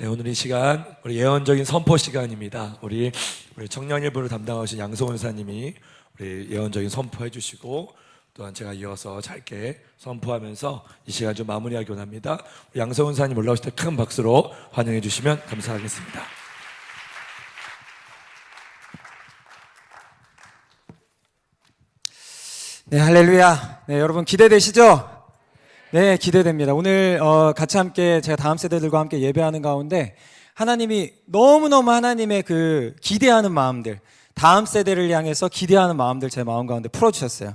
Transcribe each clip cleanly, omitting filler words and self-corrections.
네, 오늘 이 시간 우리 예언적인 선포 시간입니다. 우리 청년일부를 담당하신 양성훈 사님이 우리 예언적인 선포해 주시고, 또한 제가 이어서 짧게 선포하면서 이 시간 좀 마무리하기 원합니다. 우리 양성훈 사님 올라오실 때 큰 박수로 환영해 주시면 감사하겠습니다. 네, 할렐루야. 네, 여러분 기대되시죠? 네, 기대됩니다. 오늘 같이 함께 제가 다음 세대들과 함께 예배하는 가운데 하나님이 너무너무 하나님의 그 기대하는 마음들, 다음 세대를 향해서 기대하는 마음들 제 마음 가운데 풀어주셨어요.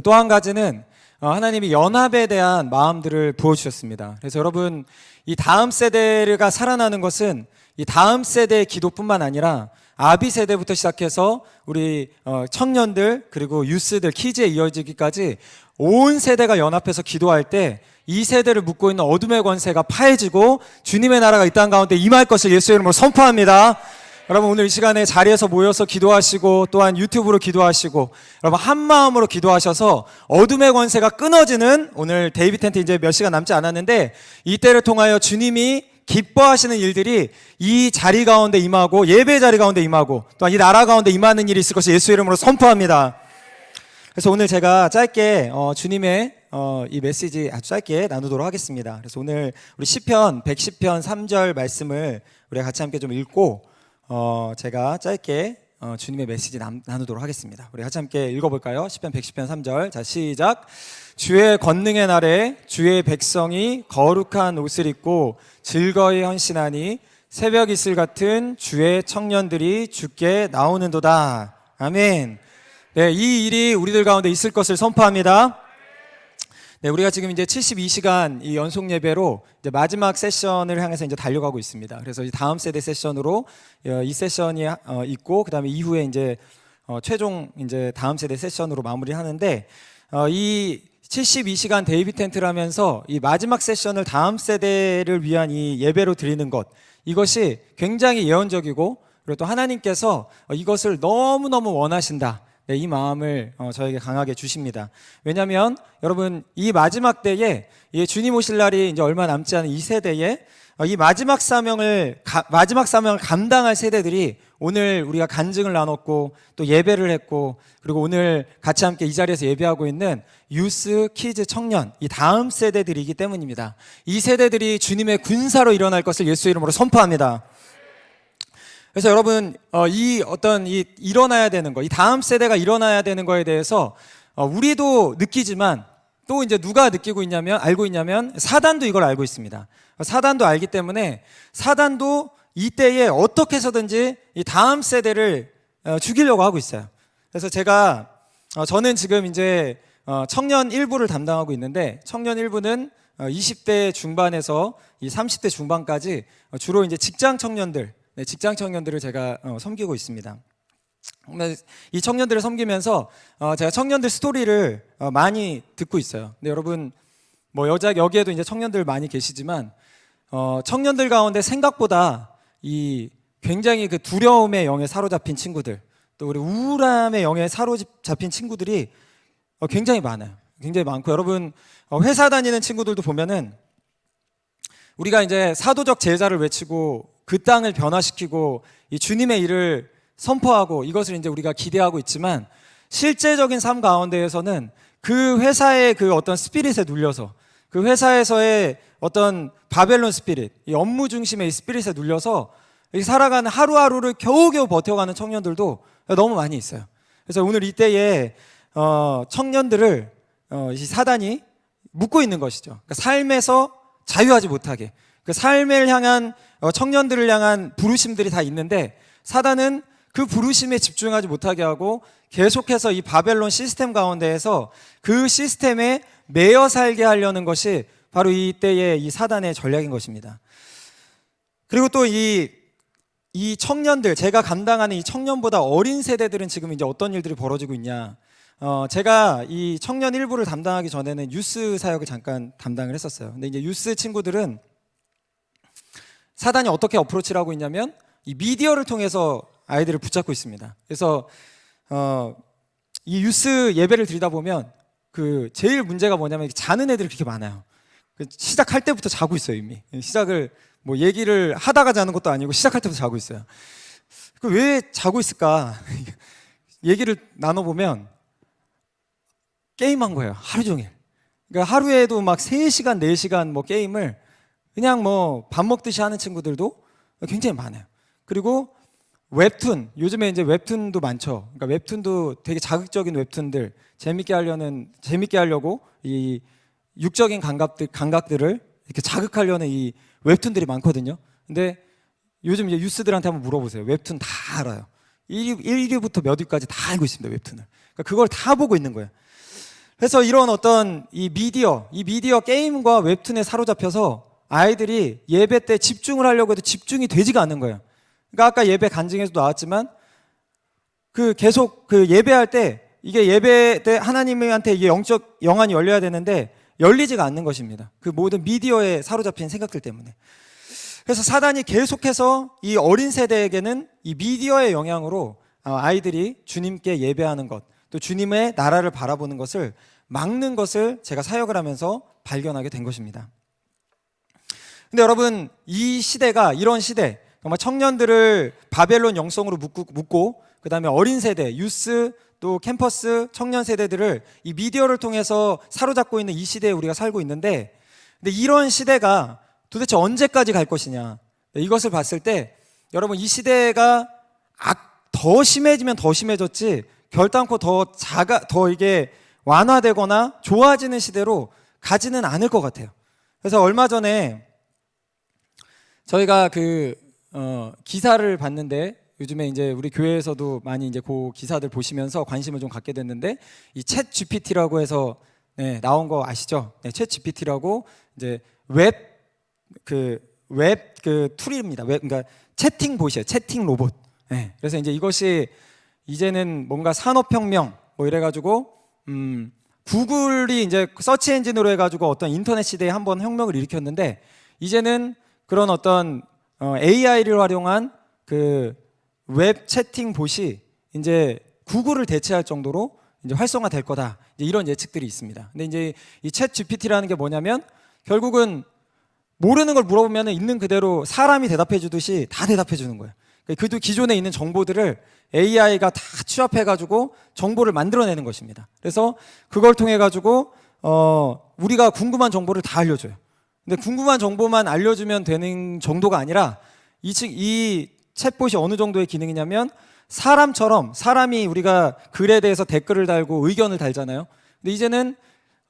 또 한 가지는 하나님이 연합에 대한 마음들을 부어주셨습니다. 그래서 여러분, 이 다음 세대가 살아나는 것은 이 다음 세대의 기도뿐만 아니라 아비 세대부터 시작해서 우리 청년들 그리고 유스들 키즈에 이어지기까지 온 세대가 연합해서 기도할 때 이 세대를 묶고 있는 어둠의 권세가 파해지고 주님의 나라가 이 땅 가운데 임할 것을 예수의 이름으로 선포합니다. 여러분, 오늘 이 시간에 자리에서 모여서 기도하시고 또한 유튜브로 기도하시고 여러분 한 마음으로 기도하셔서 어둠의 권세가 끊어지는 오늘 데이비 텐트 이제 몇 시간 남지 않았는데 이때를 통하여 주님이 기뻐하시는 일들이 이 자리 가운데 임하고 예배 자리 가운데 임하고 또한 이 나라 가운데 임하는 일이 있을 것을 예수의 이름으로 선포합니다. 그래서 오늘 제가 짧게 주님의 이 메시지 아주 짧게 나누도록 하겠습니다. 그래서 오늘 우리 시편 110편 3절 말씀을 우리가 같이 함께 좀 읽고 제가 짧게 주님의 메시지 나누도록 하겠습니다. 우리 같이 함께 읽어볼까요? 시편 110편 3절. 자, 시작. 주의 권능의 날에 주의 백성이 거룩한 옷을 입고 즐거이 헌신하니 새벽 이슬 같은 주의 청년들이 주께 나오는도다. 아멘. 네, 이 일이 우리들 가운데 있을 것을 선포합니다. 네, 우리가 지금 이제 72시간 이 연속 예배로 이제 마지막 세션을 향해서 이제 달려가고 있습니다. 그래서 이 다음 세대 세션으로 이 세션이 있고, 그 다음에 이후에 이제 최종 이제 다음 세대 세션으로 마무리하는데, 이 72시간 데이비 텐트라면서 이 마지막 세션을 다음 세대를 위한 이 예배로 드리는 것, 이것이 굉장히 예언적이고, 그리고 또 하나님께서 이것을 너무너무 원하신다. 네, 이 마음을 저에게 강하게 주십니다. 왜냐하면 여러분, 이 마지막 때에 주님 오실 날이 이제 얼마 남지 않은 이 세대에 이 마지막 사명을 감당할 세대들이 오늘 우리가 간증을 나눴고 또 예배를 했고, 그리고 오늘 같이 함께 이 자리에서 예배하고 있는 유스, 키즈, 청년, 이 다음 세대들이기 때문입니다. 이 세대들이 주님의 군사로 일어날 것을 예수의 이름으로 선포합니다. 그래서 여러분, 일어나야 되는 거, 이 다음 세대가 일어나야 되는 거에 대해서 우리도 느끼지만 또 이제 누가 알고 있냐면 사단도 이걸 알고 있습니다. 사단도 알기 때문에 사단도 이때에 어떻게 해서든지 이 다음 세대를 죽이려고 하고 있어요. 그래서 저는 지금 이제 청년 일부를 담당하고 있는데, 청년 일부는 20대 중반에서 이 30대 중반까지 주로 이제 직장 청년들을 제가 섬기고 있습니다. 이 청년들을 섬기면서 제가 청년들 스토리를 많이 듣고 있어요. 근데 여러분, 여기에도 이제 청년들 많이 계시지만 청년들 가운데 생각보다 이 굉장히 그 두려움의 영에 사로잡힌 친구들, 또 우리 우울함의 영에 사로잡힌 친구들이 굉장히 많아요. 굉장히 많고, 여러분 회사 다니는 친구들도 보면은 우리가 이제 사도적 제자를 외치고 그 땅을 변화시키고 이 주님의 일을 선포하고 이것을 이제 우리가 기대하고 있지만, 실제적인 삶 가운데에서는 그 회사의 그 어떤 스피릿에 눌려서, 그 회사에서의 어떤 바벨론 스피릿, 이 업무 중심의 이 스피릿에 눌려서 살아가는 하루하루를 겨우겨우 버텨가는 청년들도 너무 많이 있어요. 그래서 오늘 이때에 청년들을 이 사단이 묶고 있는 것이죠. 그러니까 삶에서 자유하지 못하게, 그 삶을 향한 청년들을 향한 부르심들이 다 있는데, 사단은 그 부르심에 집중하지 못하게 하고 계속해서 이 바벨론 시스템 가운데에서 그 시스템에 매여 살게 하려는 것이 바로 이때의 이 사단의 전략인 것입니다. 그리고 또 이 청년들, 제가 감당하는 이 청년보다 어린 세대들은 지금 이제 어떤 일들이 벌어지고 있냐. 제가 이 청년 일부를 담당하기 전에는 유스 사역을 잠깐 담당을 했었어요. 근데 이제 유스 친구들은 사단이 어떻게 어프로치를 하고 있냐면 이 미디어를 통해서 아이들을 붙잡고 있습니다. 그래서 이 유스 예배를 드리다 보면 그 제일 문제가 뭐냐면 자는 애들이 그렇게 많아요. 시작할 때부터 자고 있어요. 이미 시작을 뭐 얘기를 하다가 자는 것도 아니고 시작할 때부터 자고 있어요. 그 왜 자고 있을까? 얘기를 나눠보면 게임한 거예요. 하루 종일. 그러니까 하루에도 막 3시간, 4시간 뭐 게임을 그냥 뭐 밥 먹듯이 하는 친구들도 굉장히 많아요. 그리고 웹툰, 요즘에 이제 웹툰도 많죠. 그러니까 웹툰도 되게 자극적인 웹툰들 재밌게 하려고 이 육적인 감각들을 이렇게 자극하려는 이 웹툰들이 많거든요. 근데 요즘 이제 유스들한테 한번 물어보세요. 웹툰 다 알아요. 1위부터 몇 위까지 다 알고 있습니다. 웹툰을. 그러니까 그걸 다 보고 있는 거예요. 그래서 이런 어떤 이 미디어 게임과 웹툰에 사로잡혀서 아이들이 예배 때 집중을 하려고 해도 집중이 되지가 않는 거예요. 그러니까 아까 예배 간증에서도 나왔지만 그 계속 그 예배할 때 이게 예배 때 하나님한테 이게 영적 영안이 열려야 되는데 열리지가 않는 것입니다. 그 모든 미디어에 사로잡힌 생각들 때문에. 그래서 사단이 계속해서 이 어린 세대에게는 이 미디어의 영향으로 아이들이 주님께 예배하는 것, 또 주님의 나라를 바라보는 것을 막는 것을 제가 사역을 하면서 발견하게 된 것입니다. 근데 여러분, 이 시대가 이런 시대, 정말 청년들을 바벨론 영성으로 묶고 그다음에 어린 세대, 유스, 또 캠퍼스, 청년 세대들을 이 미디어를 통해서 사로잡고 있는 이 시대에 우리가 살고 있는데, 근데 이런 시대가 도대체 언제까지 갈 것이냐, 이것을 봤을 때 여러분, 이 시대가 더 심해지면 더 심해졌지 결단코 더 이게 완화되거나 좋아지는 시대로 가지는 않을 것 같아요. 그래서 얼마 전에 저희가 기사를 봤는데, 요즘에 이제 우리 교회에서도 많이 이제 그 기사들 보시면서 관심을 좀 갖게 됐는데, 이 챗 GPT라고 해서 나온 거 아시죠? 챗 GPT라고 이제 웹 툴입니다. 그러니까 채팅 봇이에요. 채팅 로봇. 그래서 이제 이것이 이제는 뭔가 산업혁명 뭐 이래가지고 구글이 이제 서치 엔진으로 해가지고 어떤 인터넷 시대에 한번 혁명을 일으켰는데, 이제는 그런 어떤 AI를 활용한 그 웹 채팅 봇이 이제 구글을 대체할 정도로 이제 활성화될 거다. 이제 이런 예측들이 있습니다. 근데 이제 이 챗 GPT라는 게 뭐냐면 결국은 모르는 걸 물어보면 있는 그대로 사람이 대답해 주듯이 다 대답해 주는 거예요. 그도 기존에 있는 정보들을 AI가 다 취합해가지고 정보를 만들어내는 것입니다. 그래서 그걸 통해가지고 우리가 궁금한 정보를 다 알려줘요. 근데 궁금한 정보만 알려주면 되는 정도가 아니라 이 챗봇이 어느 정도의 기능이냐면, 사람이 우리가 글에 대해서 댓글을 달고 의견을 달잖아요. 근데 이제는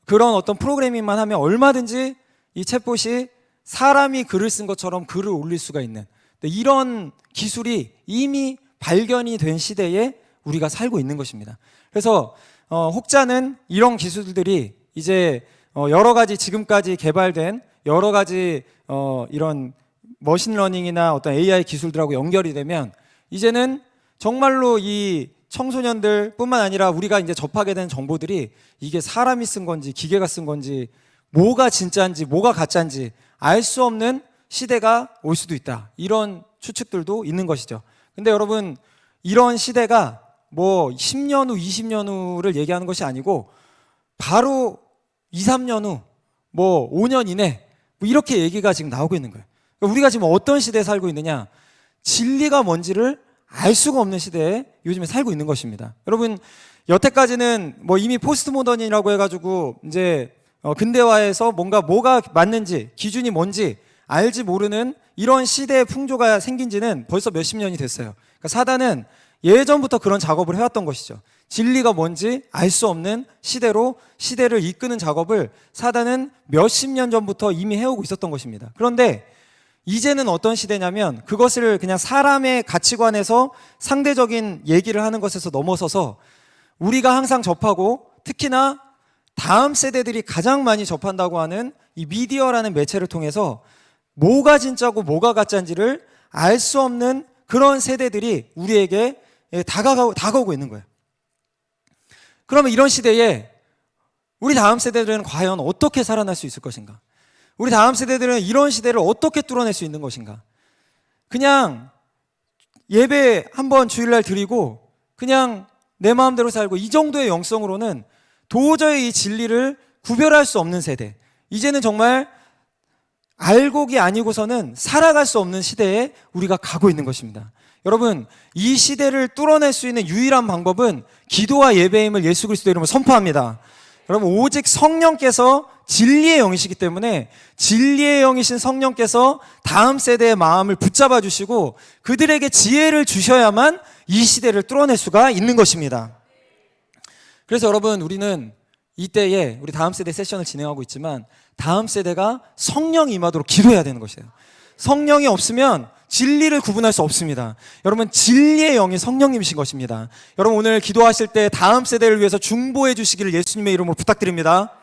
그런 어떤 프로그래밍만 하면 얼마든지 이 챗봇이 사람이 글을 쓴 것처럼 글을 올릴 수가 있는 이런 기술이 이미 발견이 된 시대에 우리가 살고 있는 것입니다. 그래서 혹자는 이런 기술들이 이제 여러 가지 지금까지 개발된 여러 가지 이런 머신러닝이나 어떤 AI 기술들하고 연결이 되면 이제는 정말로 이 청소년들 뿐만 아니라 우리가 이제 접하게 되는 정보들이 이게 사람이 쓴 건지 기계가 쓴 건지 뭐가 진짜인지 뭐가 가짜인지 알 수 없는 시대가 올 수도 있다. 이런 추측들도 있는 것이죠. 근데 여러분, 이런 시대가 뭐 10년 후, 20년 후를 얘기하는 것이 아니고 바로 2, 3년 후, 뭐 5년 이내 뭐 이렇게 얘기가 지금 나오고 있는 거예요. 그러니까 우리가 지금 어떤 시대에 살고 있느냐, 진리가 뭔지를 알 수가 없는 시대에 요즘에 살고 있는 것입니다. 여러분, 여태까지는 뭐 이미 포스트 모던이라고 해가지고 이제 근대화에서 뭐가 맞는지 기준이 뭔지 알지 모르는 이런 시대의 풍조가 생긴 지는 벌써 몇십 년이 됐어요. 그러니까 사단은 예전부터 그런 작업을 해왔던 것이죠. 진리가 뭔지 알 수 없는 시대로 시대를 이끄는 작업을 사단은 몇십 년 전부터 이미 해오고 있었던 것입니다. 그런데 이제는 어떤 시대냐면, 그것을 그냥 사람의 가치관에서 상대적인 얘기를 하는 것에서 넘어서서 우리가 항상 접하고 특히나 다음 세대들이 가장 많이 접한다고 하는 이 미디어라는 매체를 통해서 뭐가 진짜고 뭐가 가짜인지를 알 수 없는 그런 세대들이 우리에게 다가오고 있는 거예요. 그러면 이런 시대에 우리 다음 세대들은 과연 어떻게 살아날 수 있을 것인가? 우리 다음 세대들은 이런 시대를 어떻게 뚫어낼 수 있는 것인가? 그냥 예배 한번 주일날 드리고 그냥 내 마음대로 살고 이 정도의 영성으로는 도저히 이 진리를 구별할 수 없는 세대. 이제는 정말 알곡이 아니고서는 살아갈 수 없는 시대에 우리가 가고 있는 것입니다. 여러분, 이 시대를 뚫어낼 수 있는 유일한 방법은 기도와 예배임을 예수 그리스도 이름으로 선포합니다. 여러분, 오직 성령께서 진리의 영이시기 때문에 진리의 영이신 성령께서 다음 세대의 마음을 붙잡아 주시고 그들에게 지혜를 주셔야만 이 시대를 뚫어낼 수가 있는 것입니다. 그래서 여러분, 우리는 이때에 우리 다음 세대 세션을 진행하고 있지만 다음 세대가 성령이 임하도록 기도해야 되는 것이에요. 성령이 없으면 진리를 구분할 수 없습니다. 여러분, 진리의 영이 성령님이신 것입니다. 여러분, 오늘 기도하실 때 다음 세대를 위해서 중보해 주시기를 예수님의 이름으로 부탁드립니다.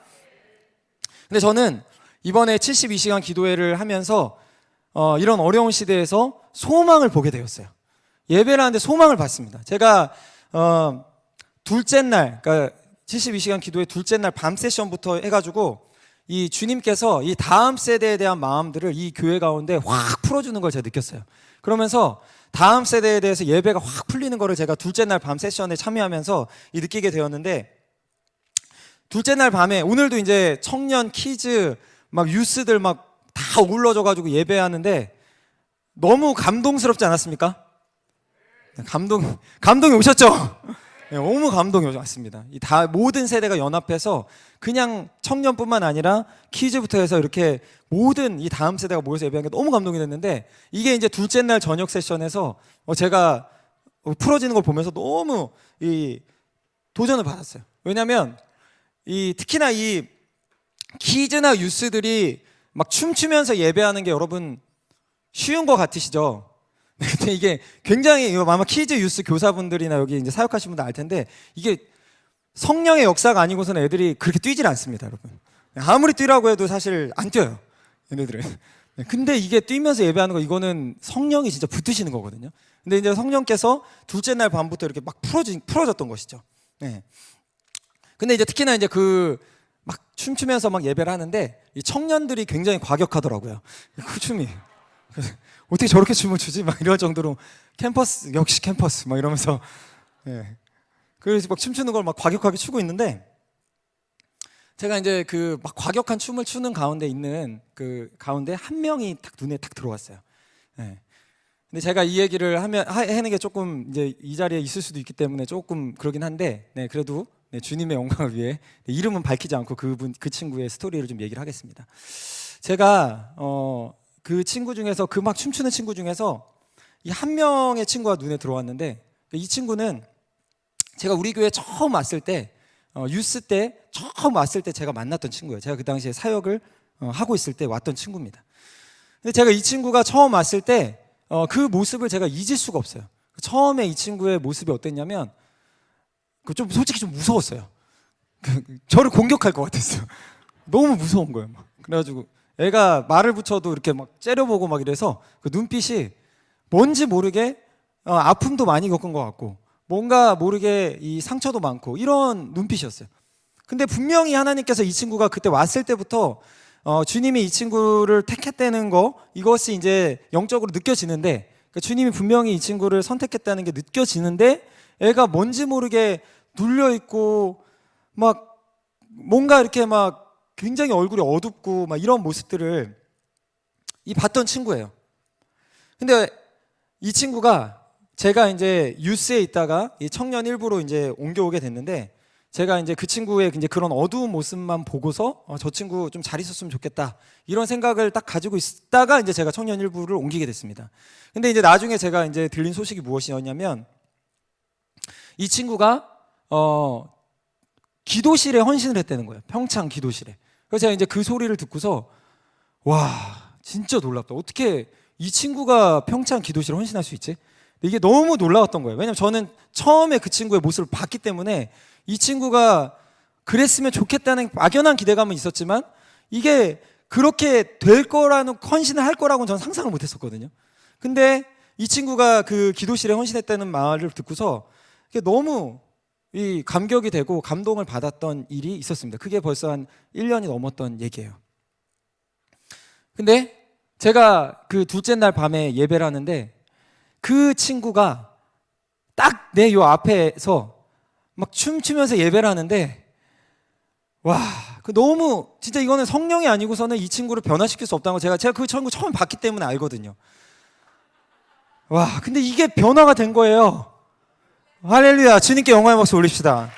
근데 저는 이번에 72시간 기도회를 하면서 이런 어려운 시대에서 소망을 보게 되었어요. 예배를 하는데 소망을 봤습니다. 제가 둘째 날, 그러니까 72시간 기도회 둘째 날 밤 세션부터 해가지고 이 주님께서 이 다음 세대에 대한 마음들을 이 교회 가운데 확 풀어주는 걸 제가 느꼈어요. 그러면서 다음 세대에 대해서 예배가 확 풀리는 거를 제가 둘째 날 밤 세션에 참여하면서 느끼게 되었는데, 둘째 날 밤에 오늘도 이제 청년, 키즈, 막 유스들 막 다 어울러져가지고 예배하는데 너무 감동스럽지 않았습니까? 감동이 오셨죠? 네, 너무 감동이 왔습니다. 모든 세대가 연합해서 그냥 청년뿐만 아니라 키즈부터 해서 이렇게 모든 이 다음 세대가 모여서 예배하는 게 너무 감동이 됐는데, 이게 이제 둘째 날 저녁 세션에서 제가 풀어지는 걸 보면서 너무 이 도전을 받았어요. 왜냐하면 특히나 이 키즈나 유스들이 막 춤추면서 예배하는 게 여러분 쉬운 거 같으시죠? 근데 이게 굉장히 아마 키즈 유스 교사분들이나 여기 이제 사역하신 분들 알 텐데, 이게 성령의 역사가 아니고서는 애들이 그렇게 뛰질 않습니다, 여러분. 아무리 뛰라고 해도 사실 안 뛰어요, 얘네들은. 근데 이게 뛰면서 예배하는 거, 이거는 성령이 진짜 붙으시는 거거든요. 근데 이제 성령께서 둘째 날 밤부터 이렇게 막 풀어졌던 것이죠. 네. 근데 이제 특히나 이제 막 춤추면서 막 예배를 하는데 이 청년들이 굉장히 과격하더라고요. 그 춤이. 어떻게 저렇게 춤을 추지? 막 이럴 정도로 캠퍼스, 역시 캠퍼스 막 이러면서, 예. 그래서 막 춤추는 걸 막 과격하게 추고 있는데, 제가 이제 막 과격한 춤을 추는 가운데 있는 가운데 한 명이 딱 눈에 딱 들어왔어요. 예. 근데 제가 이 얘기를 하는 게 조금 이제 이 자리에 있을 수도 있기 때문에 조금 그러긴 한데, 네, 그래도 네, 주님의 영광을 위해 이름은 밝히지 않고 그 친구의 스토리를 좀 얘기를 하겠습니다. 제가 그 친구 중에서 막 춤추는 친구 중에서 이 한 명의 친구가 눈에 들어왔는데, 이 친구는 제가 우리 교회 처음 왔을 때 유스 때 처음 왔을 때 제가 만났던 친구예요. 제가 그 당시에 사역을 하고 있을 때 왔던 친구입니다. 근데 제가 이 친구가 처음 왔을 때 그 모습을 제가 잊을 수가 없어요. 처음에 이 친구의 모습이 어땠냐면 좀 솔직히 좀 무서웠어요. 저를 공격할 것 같았어요. 너무 무서운 거예요. 그래가지고 애가 말을 붙여도 이렇게 막 째려보고 막 이래서 그 눈빛이 뭔지 모르게 아픔도 많이 겪은 것 같고 뭔가 모르게 이 상처도 많고 이런 눈빛이었어요. 근데 분명히 하나님께서 이 친구가 그때 왔을 때부터 주님이 이 친구를 택했다는 거, 이것이 이제 영적으로 느껴지는데, 그러니까 주님이 분명히 이 친구를 선택했다는 게 느껴지는데, 애가 뭔지 모르게 눌려있고 막 뭔가 이렇게 막 굉장히 얼굴이 어둡고 막 이런 모습들을 봤던 친구예요. 근데 이 친구가 제가 이제 유스에 있다가 이 청년 일부로 이제 옮겨오게 됐는데, 제가 이제 그 친구의 이제 그런 어두운 모습만 보고서 저 친구 좀 잘 있었으면 좋겠다 이런 생각을 딱 가지고 있다가 이제 제가 청년 일부를 옮기게 됐습니다. 근데 이제 나중에 제가 이제 들린 소식이 무엇이었냐면, 이 친구가 기도실에 헌신을 했다는 거예요. 평창 기도실에. 그래서 제가 이제 그 소리를 듣고서 와, 진짜 놀랍다. 어떻게 이 친구가 평창 기도실에 헌신할 수 있지? 이게 너무 놀라웠던 거예요. 왜냐면 저는 처음에 그 친구의 모습을 봤기 때문에 이 친구가 그랬으면 좋겠다는 막연한 기대감은 있었지만 이게 그렇게 될 거라는, 헌신을 할 거라고는 저는 상상을 못 했었거든요. 근데 이 친구가 그 기도실에 헌신했다는 말을 듣고서 너무 감격이 되고 감동을 받았던 일이 있었습니다. 그게 벌써 한 1년이 넘었던 얘기예요. 근데 제가 그 둘째 날 밤에 예배를 하는데 그 친구가 딱 내 요 앞에서 막 춤추면서 예배를 하는데, 와, 그 너무 진짜 이거는 성령이 아니고서는 이 친구를 변화시킬 수 없다는 거 제가 그 친구 처음 봤기 때문에 알거든요. 와, 근데 이게 변화가 된 거예요. 할렐루야. 주님께 영광의 박수 올립시다.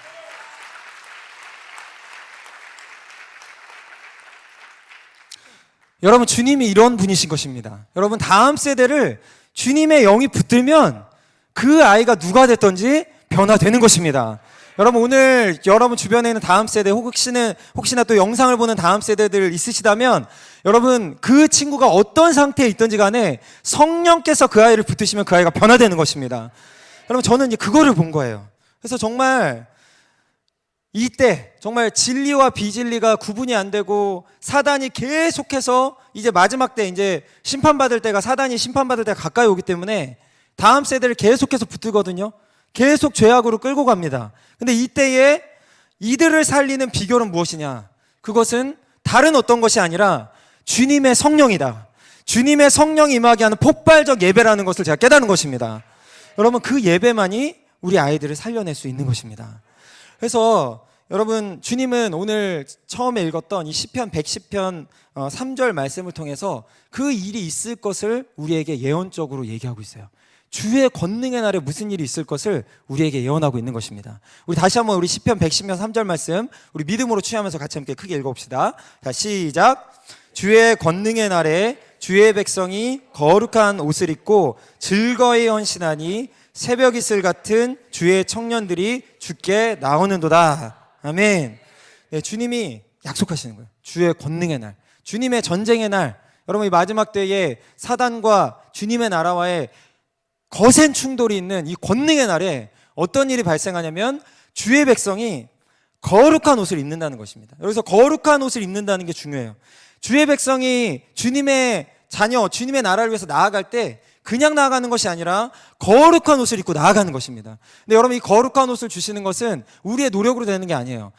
여러분, 주님이 이런 분이신 것입니다. 여러분, 다음 세대를 주님의 영이 붙들면 그 아이가 누가 됐든지 변화되는 것입니다. 여러분, 오늘 여러분 주변에 있는 다음 세대 혹시나 또 영상을 보는 다음 세대들 있으시다면 여러분, 그 친구가 어떤 상태에 있든지 간에 성령께서 그 아이를 붙드시면 그 아이가 변화되는 것입니다. 여러분, 저는 이제 그거를 본 거예요. 그래서 정말 이때 정말 진리와 비진리가 구분이 안 되고 사단이 계속해서 이제 마지막 때 이제 사단이 심판받을 때가 가까이 오기 때문에 다음 세대를 계속해서 붙들거든요. 계속 죄악으로 끌고 갑니다. 근데 이때에 이들을 살리는 비결은 무엇이냐? 그것은 다른 어떤 것이 아니라 주님의 성령이다. 주님의 성령이 임하게 하는 폭발적 예배라는 것을 제가 깨달은 것입니다. 여러분, 그 예배만이 우리 아이들을 살려낼 수 있는 것입니다. 그래서 여러분, 주님은 오늘 처음에 읽었던 이 시편 110편 3절 말씀을 통해서 그 일이 있을 것을 우리에게 예언적으로 얘기하고 있어요. 주의 권능의 날에 무슨 일이 있을 것을 우리에게 예언하고 있는 것입니다. 우리 다시 한번 우리 시편 110편 3절 말씀 우리 믿음으로 취하면서 같이 함께 크게 읽어봅시다. 자, 시작. 주의 권능의 날에 주의 백성이 거룩한 옷을 입고 즐거이 헌신하니 새벽 이슬 같은 주의 청년들이 주께 나오는도다. 아멘. 네, 주님이 약속하시는 거예요. 주의 권능의 날, 주님의 전쟁의 날. 여러분, 이 마지막 때에 사단과 주님의 나라와의 거센 충돌이 있는 이 권능의 날에 어떤 일이 발생하냐면 주의 백성이 거룩한 옷을 입는다는 것입니다. 여기서 거룩한 옷을 입는다는 게 중요해요. 주의 백성이 주님의 자녀, 주님의 나라를 위해서 나아갈 때 그냥 나아가는 것이 아니라 거룩한 옷을 입고 나아가는 것입니다. 근데 여러분, 이 거룩한 옷을 주시는 것은 우리의 노력으로 되는 게 아니에요.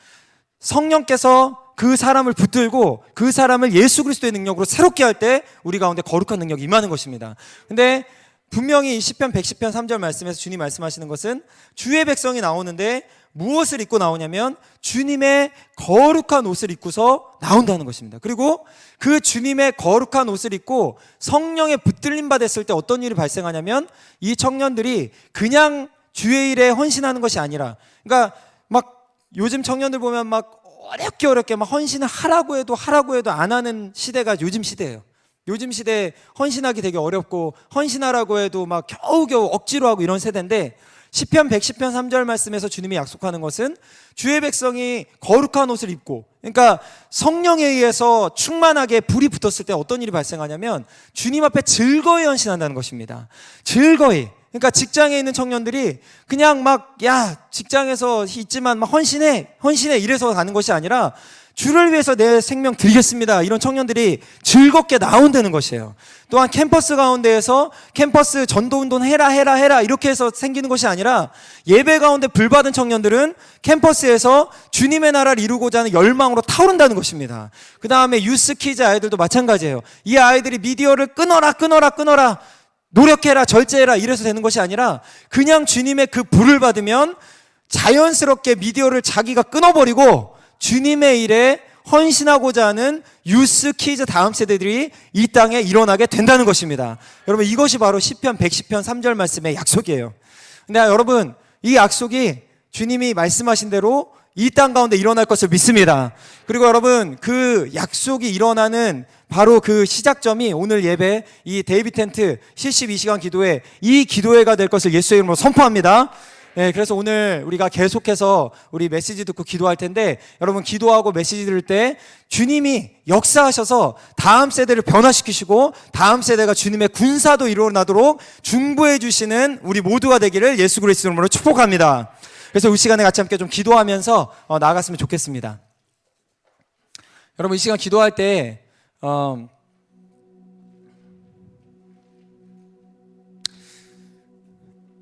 성령께서 그 사람을 붙들고 그 사람을 예수 그리스도의 능력으로 새롭게 할 때 우리 가운데 거룩한 능력이 임하는 것입니다. 근데 분명히 이 시편 110편 3절 말씀에서 주님 말씀하시는 것은 주의 백성이 나오는데 무엇을 입고 나오냐면 주님의 거룩한 옷을 입고서 나온다는 것입니다. 그리고 그 주님의 거룩한 옷을 입고 성령에 붙들림 받았을 때 어떤 일이 발생하냐면 이 청년들이 그냥 주의 일에 헌신하는 것이 아니라, 그러니까 막 요즘 청년들 보면 막 어렵게 막 헌신을 하라고 해도 안 하는 시대가 요즘 시대예요. 요즘 시대에 헌신하기 되게 어렵고 헌신하라고 해도 막 겨우겨우 억지로 하고 이런 세대인데, 시편 110편 3절 말씀에서 주님이 약속하는 것은 주의 백성이 거룩한 옷을 입고, 그러니까 성령에 의해서 충만하게 불이 붙었을 때 어떤 일이 발생하냐면 주님 앞에 즐거이 헌신한다는 것입니다. 즐거이. 그러니까 직장에 있는 청년들이 그냥 막 직장에서 있지만 막 헌신해 이래서 가는 것이 아니라 주를 위해서 내 생명 드리겠습니다, 이런 청년들이 즐겁게 나온다는 것이에요. 또한 캠퍼스 가운데에서 캠퍼스 전도운동 해라 이렇게 해서 생기는 것이 아니라 예배 가운데 불받은 청년들은 캠퍼스에서 주님의 나라를 이루고자 하는 열망으로 타오른다는 것입니다. 그 다음에 유스 키즈 아이들도 마찬가지예요. 이 아이들이 미디어를 끊어라 노력해라 절제해라 이래서 되는 것이 아니라 그냥 주님의 그 불을 받으면 자연스럽게 미디어를 자기가 끊어버리고 주님의 일에 헌신하고자 하는 유스 키즈 다음 세대들이 이 땅에 일어나게 된다는 것입니다. 여러분, 이것이 바로 시편 110편 3절 말씀의 약속이에요. 근데 여러분, 이 약속이 주님이 말씀하신 대로 이 땅 가운데 일어날 것을 믿습니다. 그리고 여러분, 그 약속이 일어나는 바로 그 시작점이 오늘 예배 이 데이비 텐트 72시간 기도회, 이 기도회가 될 것을 예수의 이름으로 선포합니다. 네, 그래서 오늘 우리가 계속해서 우리 메시지 듣고 기도할 텐데, 여러분 기도하고 메시지 들을 때 주님이 역사하셔서 다음 세대를 변화시키시고 다음 세대가 주님의 군사도 일어나도록 중보해 주시는 우리 모두가 되기를 예수 그리스도 이름으로 축복합니다. 그래서 이 시간에 같이 함께 좀 기도하면서 나아갔으면 좋겠습니다. 여러분, 이 시간 기도할 때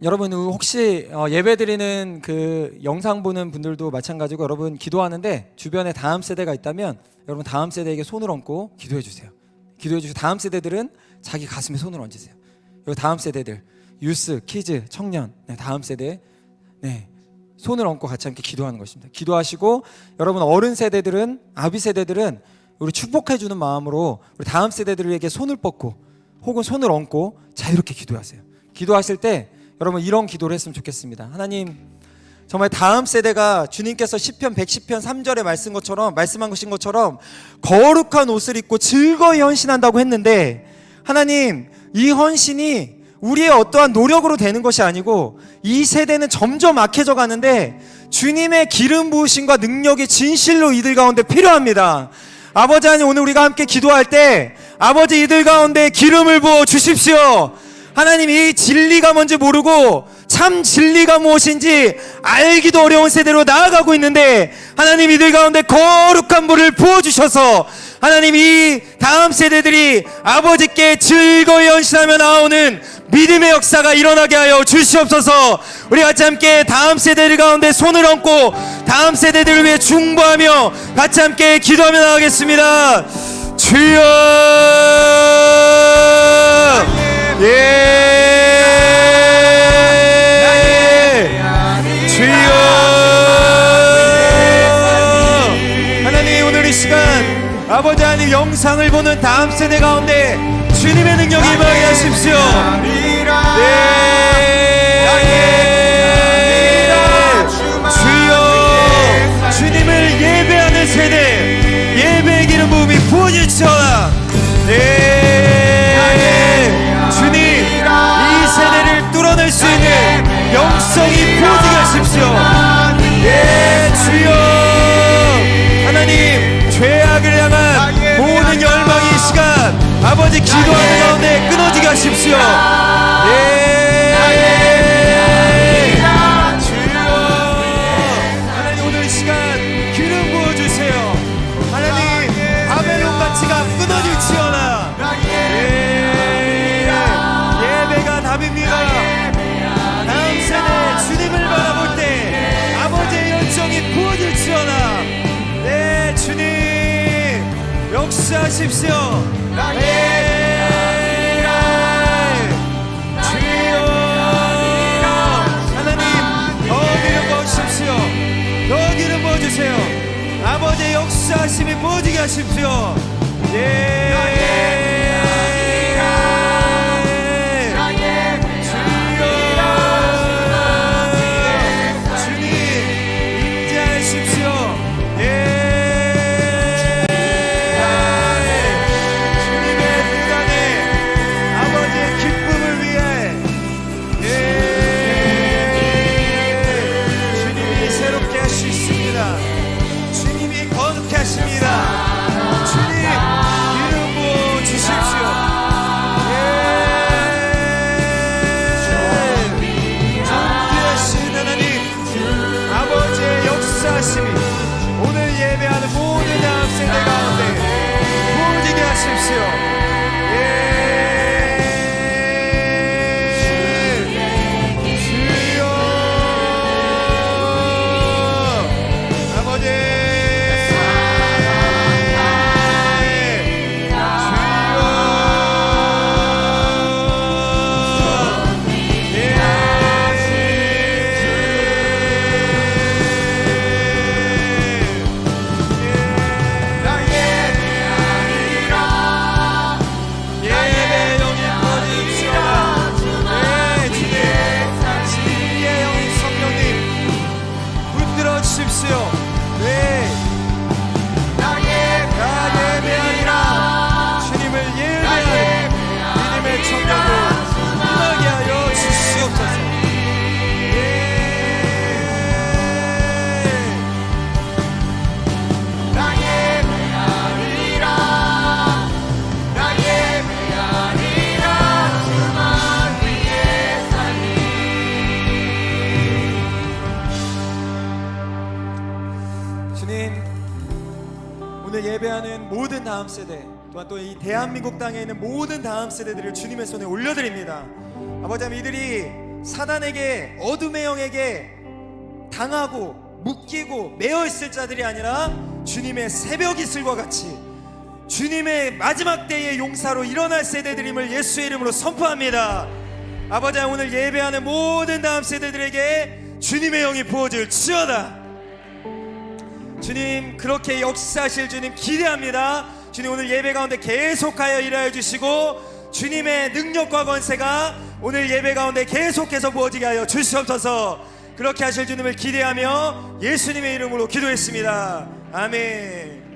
여러분 혹시 예배드리는 그 영상 보는 분들도 마찬가지고, 여러분 기도하는데 주변에 다음 세대가 있다면 여러분 다음 세대에게 손을 얹고 기도해 주세요. 기도해 주시고 다음 세대들은 자기 가슴에 손을 얹으세요. 그리고 다음 세대들 유스, 키즈, 청년, 다음 세대 손을 얹고 같이 함께 기도하는 것입니다. 기도하시고 여러분 어른 세대들은 아비 세대들은 우리 축복해 주는 마음으로 우리 다음 세대들에게 손을 뻗고 혹은 손을 얹고 자유롭게 기도하세요. 기도하실 때 여러분 이런 기도를 했으면 좋겠습니다. 하나님 정말 다음 세대가 주님께서 시편 110편 3절에 말씀한 것처럼 거룩한 옷을 입고 즐거이 헌신한다고 했는데 하나님 이 헌신이 우리의 어떠한 노력으로 되는 것이 아니고 이 세대는 점점 악해져 가는데 주님의 기름 부으심과 능력이 진실로 이들 가운데 필요합니다. 아버지 하나님 오늘 우리가 함께 기도할 때 아버지 이들 가운데 기름을 부어 주십시오. 하나님 이 진리가 뭔지 모르고 참 진리가 무엇인지 알기도 어려운 세대로 나아가고 있는데 하나님 이들 가운데 거룩한 물을 부어주셔서 하나님 이 다음 세대들이 아버지께 즐거이 헌신하며 나오는 믿음의 역사가 일어나게 하여 주시옵소서. 우리 같이 함께 다음 세대들 가운데 손을 얹고 다음 세대들을 위해 중보하며 같이 함께 기도하며 나가겠습니다. 주여 주여 하나님 오늘 이 시간 아버지 하나님 영상을 보는 다음 세대 가운데 주님의 능력이 임하게 하십시오. 주여 주님을 예배하는 세대 예배의 기름 부음이 부어질지어다. 주님 이 세대를 뚫어낼 수 있는 영성이 부어지게 하십시오. 주여 하나님 죄악을 향한 모든 열망이 이 시간 아버지 기도하는 가운데 끊어지게 하십시오. 주여 하나님 오늘 이 시간 기름 부어주세요. 하나님 바벨론 가치가 끊어질지어다. 예배가 답입니다. 다음 세대 주님을 바라볼 때 아버지의 열정이 부어질지어다. 네 주님 역사하십시오. 주여 하나님 더 기름 부어주십시오. 더 기름 부어주세요. 아버지의 역사하심이 부어지게 하십시오. 오늘 예배하는 모든 다음 세대 가운데 부어지게 하십시오. 주여 아버지 오늘 예배하는 모든 다음 세대 또한 또 이 대한민국 땅에 있는 모든 다음 세대들을 주님의 손에 올려드립니다. 아버지 하나님 이들이 사단에게 어둠의 영에게 당하고 묶이고 매어 있을 자들이 아니라 주님의 새벽 이슬과 같이 주님의 마지막 때의 용사로 일어날 세대들임을 예수의 이름으로 선포합니다. 아버지 하나님 오늘 예배하는 모든 다음 세대들에게 주님의 영이 부어질지어다. 주님 그렇게 역사하실 주님 기대합니다. 주님 오늘 예배 가운데 계속하여 일하여 주시고 주님의 능력과 권세가 오늘 예배 가운데 계속해서 부어지게 하여 주시옵소서. 그렇게 하실 주님을 기대하며 예수님의 이름으로 기도했습니다. 아멘.